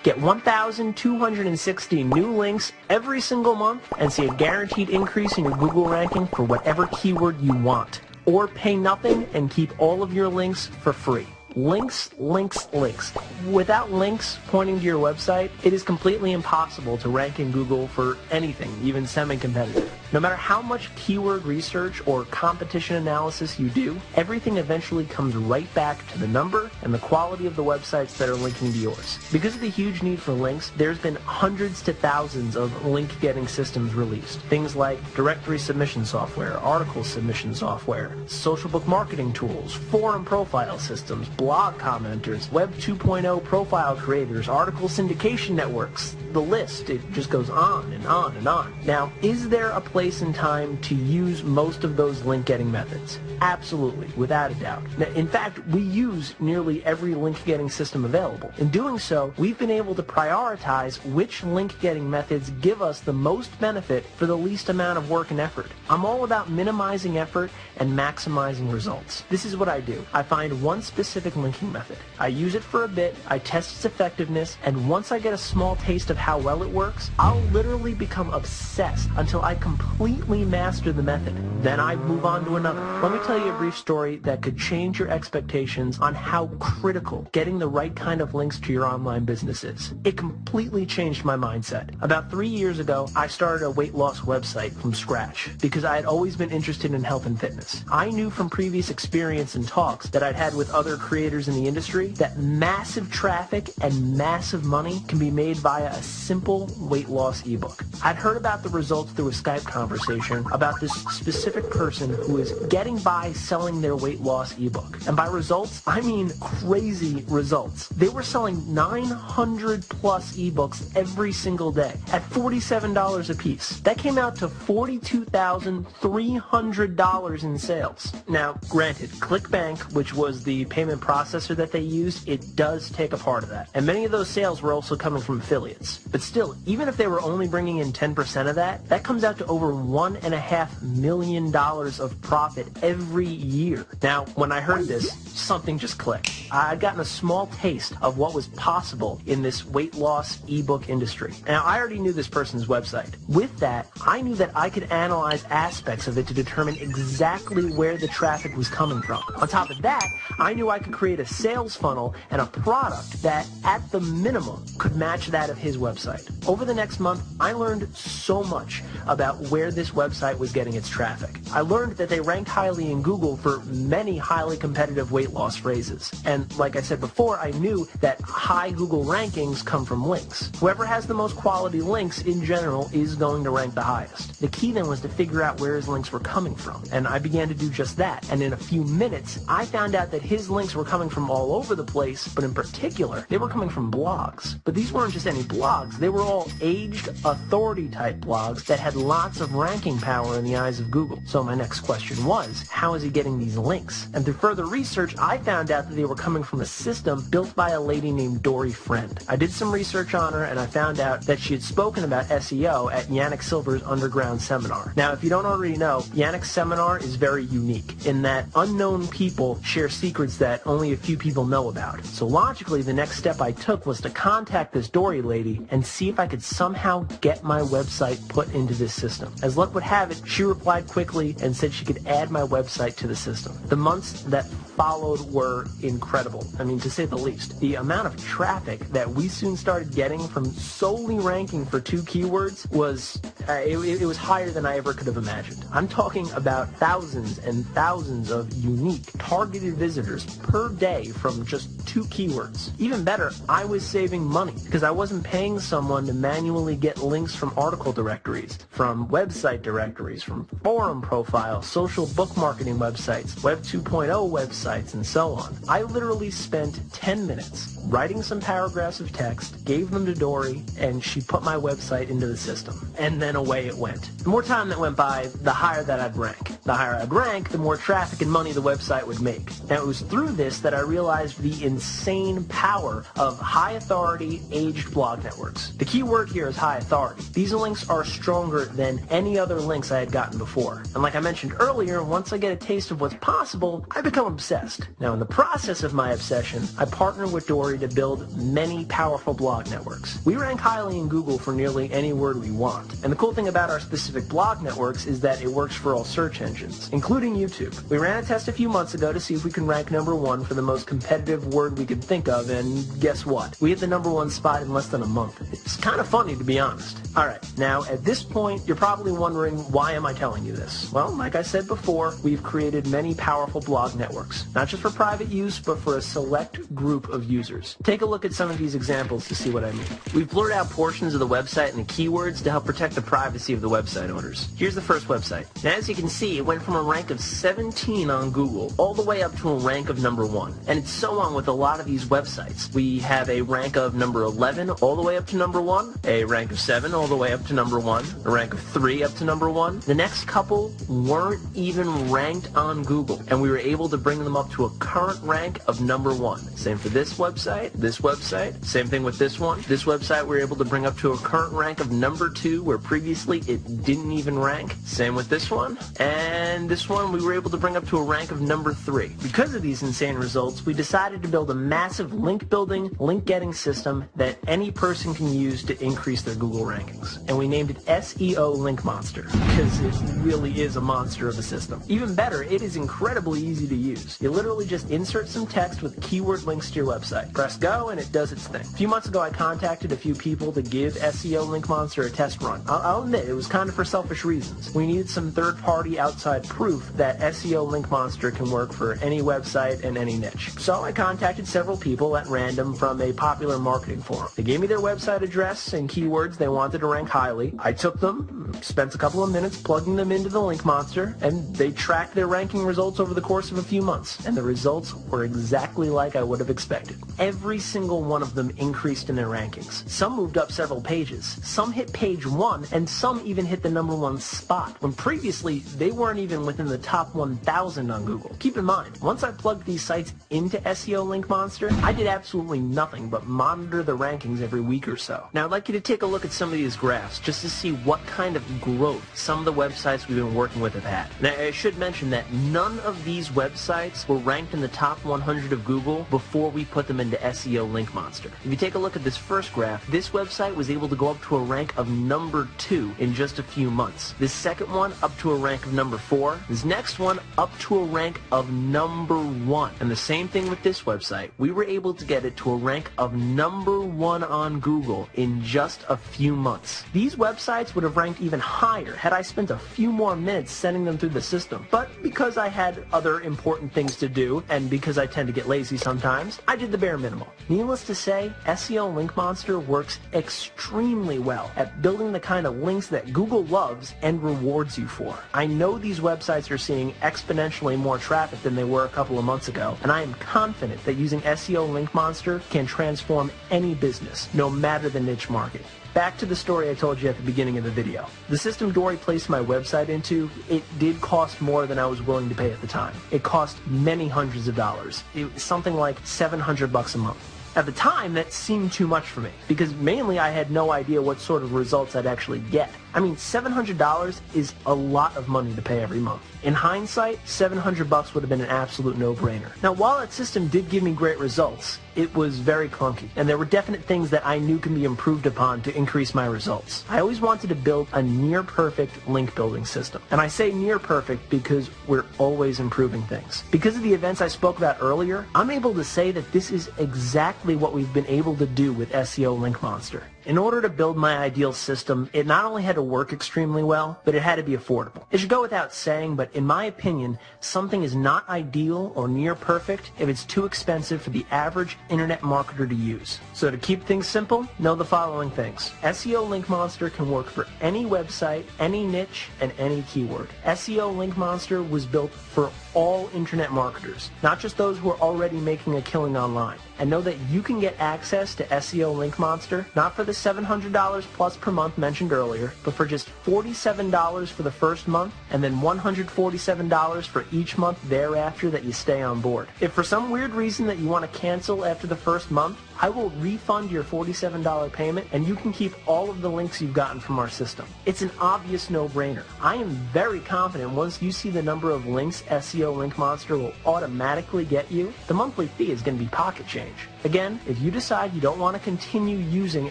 Get 1,260 new links every single month and see a guaranteed increase in your Google ranking for whatever keyword you want. Or pay nothing and keep all of your links for free. Links, links, links. Without links pointing to your website, it is completely impossible to rank in Google for anything, even semi-competitive. No matter how much keyword research or competition analysis you do, everything eventually comes right back to the number and the quality of the websites that are linking to yours. Because of the huge need for links, there's been hundreds to thousands of link-getting systems released. Things like directory submission software, article submission software, social book marketing tools, forum profile systems, blog commenters, Web 2.0 profile creators, article syndication networks. The list, it just goes on and on and on. Now, is there a place and time to use most of those link-getting methods? Absolutely, without a doubt. Now, in fact, we use nearly every link-getting system available. In doing so, we've been able to prioritize which link-getting methods give us the most benefit for the least amount of work and effort. I'm all about minimizing effort and maximizing results. This is what I do. I find one specific linking method. I use it for a bit, I test its effectiveness, and once I get a small taste of how well it works, I'll literally become obsessed until I completely master the method. Then I move on to another. Let me tell you a brief story that could change your expectations on how critical getting the right kind of links to your online business is. It completely changed my mindset. About 3 years ago, I started a weight loss website from scratch because I had always been interested in health and fitness. I knew from previous experience and talks that I'd had with other creators in the industry that massive traffic and massive money can be made via a simple weight loss ebook. I'd heard about the results through a Skype conversation about this specific person who was getting by selling their weight loss ebook. And by results, I mean crazy results. They were selling 900 plus ebooks every single day at $47 a piece. That came out to $42,300 in sales. Now, granted, ClickBank, which was the payment processor that they used, it does take a part of that. And many of those sales were also coming from affiliates. But still, even if they were only bringing in 10% of that, that comes out to over $1.5 million of profit every year. Now, when I heard this, something just clicked. I'd gotten a small taste of what was possible in this weight loss ebook industry. Now, I already knew this person's website. With that, I knew that I could analyze aspects of it to determine exactly where the traffic was coming from. On top of that, I knew I could create a sales funnel and a product that, at the minimum, could match that of his website. Over the next month, I learned so much about where this website was getting its traffic. I learned that they ranked highly in Google for many highly competitive weight loss phrases. And like I said before, I knew that high Google rankings come from links. Whoever has the most quality links in general is going to rank the highest. The key then was to figure out where his links were coming from. And I began to do just that. And in a few minutes, I found out that his links were coming from all over the place, but in particular, they were coming from blogs. But these weren't just any blogs. They were all aged, authority-type blogs that had lots of ranking power in the eyes of Google. So my next question was, how is he getting these links? And through further research, I found out that they were coming from a system built by a lady named Dory Friend. I did some research on her, and I found out that she had spoken about SEO at Yannick Silver's Underground Seminar. Now, if you don't already know, Yannick's seminar is very unique in that unknown people share secrets that only a few people know about. So logically, the next step I took was to contact this Dory lady and see if I could somehow get my website put into this system. As luck would have it, she replied quickly and said she could add my website to the system. The months that followed were incredible. I mean, to say the least. The amount of traffic that we soon started getting from solely ranking for 2 keywords was, it was higher than I ever could have imagined. I'm talking about thousands and thousands of unique, targeted visitors per day from just 2 keywords. Even better, I was saving money because I wasn't paying someone to manually get links from article directories, from website directories, from forum profiles, social book marketing websites, Web 2.0 websites, and so on. I literally spent 10 minutes writing some paragraphs of text, gave them to Dory, and she put my website into the system. And then away it went. The more time that went by, the higher that I'd rank. The higher I'd rank, the more traffic and money the website would make. Now, it was through this that I realized the insane power of high authority, aged blog networks. The key word here is high authority. These links are stronger than any other links I had gotten before. And like I mentioned earlier, once I get a taste of what's possible, I become obsessed. Now, in the process of my obsession, I partnered with Dory to build many powerful blog networks. We rank highly in Google for nearly any word we want. And the cool thing about our specific blog networks is that it works for all search engines, including YouTube. We ran a test a few months ago to see if we can rank number one for the most competitive word we could think of, and guess what? We hit the number one spot in less than a month. It's kind of funny, to be honest. Alright, now at this point, you're probably wondering, why am I telling you this? Well, like I said before, we've created many powerful blog networks, not just for private use, but for a select group of users. Take a look at some of these examples to see what I mean. We've blurred out portions of the website and the keywords to help protect the privacy of the website owners. Here's the first website. Now, as you can see, it went from a rank of 17 on Google all the way up to a rank of number 1. And it's so on with a lot of these websites. We have a rank of number 11 all the way up to number 1, a rank of 7 all the way up to number 1, a rank of 3 up to number 1. The next couple weren't even ranked on Google, and we were able to bring them up to a current rank of number 1. Same for this website, same thing with this one. This website we were able to bring up to a current rank of number 2, where previously it didn't even rank. Same with this one, and this one we were able to bring up to a rank of number 3. Because of these insane results, we decided to build a massive link building, link getting system that any person can use to increase their Google rankings. And we named it SEO Link Monster, because it really is a monster of a system. Even better, it is incredibly easy to use. You literally just insert some text with keyword links to your website. Press go and it does its thing. A few months ago I contacted a few people to give SEO Link Monster a test run. I'll admit, it was kind of for selfish reasons. We needed some third-party outside proof that SEO Link Monster can work for any website and any niche. So I contacted several people at random from a popular marketing forum. They gave me their website address and keywords they wanted to rank highly. I took them, spent a couple of minutes plugging them into the Link Monster, and they tracked their ranking results over the course of a few months. And the results were exactly like I would have expected. Every single one of them increased in their rankings. Some moved up several pages. Some hit page 1, and some even hit the number 1 spot, when previously they weren't even within the top 1,000 on Google. Keep in mind, once I plugged these sites into SEO Link Monster, I did absolutely nothing but monitor the rankings every week or so. Now I'd like you to take a look at some of these graphs just to see what kind of growth some of the websites we've been working with have had. Now I should mention that none of these websites were ranked in the top 100 of Google before we put them into SEO Link Monster. If you take a look at this first graph, this website was able to go up to a rank of number 2 in just a few months. This second one up to a rank of number 4. This next one up to a rank of number 1. And the same thing with this website. We were able to get it to a rank of number 1 on Google in just a few months. These websites would have ranked even higher had I spent a few more minutes sending them through the system. But because I had other important things to do, and because I tend to get lazy sometimes, I did the bare minimum. Needless to say, SEO Link Monster works extremely well at building the kind of links that Google loves and rewards you for. I know these websites are seeing exponentially more traffic than they were a couple of months ago, and I am confident that using SEO Link Monster can transform any business, no matter the niche market. Back to the story I told you at the beginning of the video. The system Dory placed my website into, it did cost more than I was willing to pay at the time. It cost many hundreds of dollars. It was something like $700 a month. At the time, that seemed too much for me, because mainly I had no idea what sort of results I'd actually get. I mean, $700 is a lot of money to pay every month. In hindsight, $700 would have been an absolute no-brainer. Now, while that system did give me great results, it was very clunky, and there were definite things that I knew can be improved upon to increase my results. I always wanted to build a near-perfect link building system. And I say near-perfect because we're always improving things. Because of the events I spoke about earlier, I'm able to say that this is exactly what we've been able to do with SEO Link Monster. In order to build my ideal system, it not only had to work extremely well, but it had to be affordable. It should go without saying, but in my opinion, something is not ideal or near perfect if it's too expensive for the average internet marketer to use. So to keep things simple, know the following things. SEO Link Monster can work for any website, any niche, and any keyword. SEO Link Monster was built for all internet marketers, not just those who are already making a killing online. And know that you can get access to SEO Link Monster, not for the $700 plus per month mentioned earlier, but for just $47 for the first month, and then $147 for each month thereafter that you stay on board. If for some weird reason that you want to cancel after the first month, I will refund your $47 payment, and you can keep all of the links you've gotten from our system. It's an obvious no-brainer. I am very confident once you see the number of links SEO Link Monster will automatically get you, the monthly fee is going to be pocket change. Again, if you decide you don't want to continue using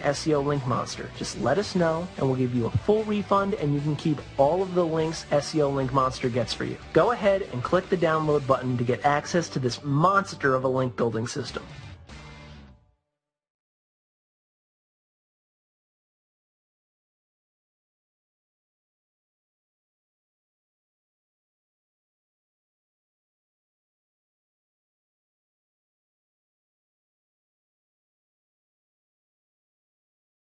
SEO Link Monster, just let us know, and we'll give you a full refund, and you can keep all of the links SEO Link Monster gets for you. Go ahead and click the download button to get access to this monster of a link building system.